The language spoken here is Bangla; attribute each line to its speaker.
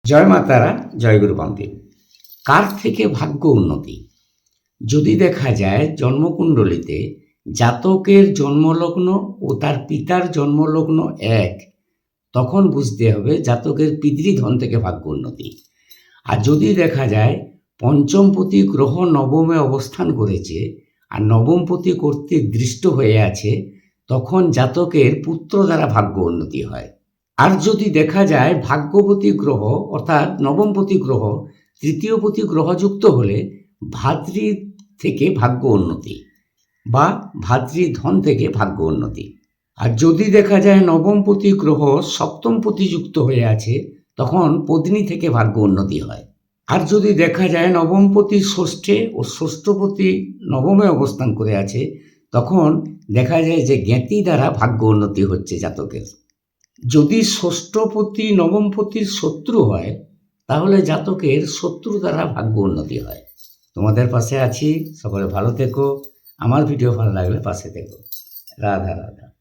Speaker 1: জয় মা তারা, জয় গুরু বামদেব। কার থেকে ভাগ্য উন্নতি? যদি দেখা যায় জন্মকুণ্ডলিতে জাতকের জন্মলগ্ন ও তার পিতার জন্মলগ্ন এক, তখন বুঝতে হবে জাতকের পিতৃধন থেকে ভাগ্য উন্নতি। আর যদি দেখা যায় পঞ্চমপতি গ্রহ নবমে অবস্থান করেছে আর নবমপতি কর্তৃক দৃষ্ট হয়ে আছে, তখন জাতকের পুত্র দ্বারা ভাগ্য উন্নতি হয়। আর যদি দেখা যায় ভাগ্যপতি গ্রহ অর্থাৎ নবমপতি গ্রহ তৃতীয়পতি গ্রহযুক্ত হলে ভাতৃ থেকে ভাগ্য উন্নতি বা ভাতৃধন থেকে ভাগ্য উন্নতি। আর যদি দেখা যায় নবমপতি গ্রহ সপ্তমপতি যুক্ত হয়ে আছে, তখন পত্নী থেকে ভাগ্য উন্নতি হয়। আর যদি দেখা যায় নবমপতি ষষ্ঠে ও ষষ্ঠপতি নবমে অবস্থান করে আছে, তখন দেখা যায় যে জ্ঞাতি দ্বারা ভাগ্য উন্নতি হচ্ছে জাতকের। যদি ষষ্ঠপতি নবমপতির শত্রু হয়, তাহলে জাতকের শত্রু দ্বারা ভাগ্য উন্নতি হয়। তোমাদের পাশে আছি, সকলে ভালো থেকো। আমার ভিডিও ভালো লাগলে পাশে থেকো। রাধা রাধা।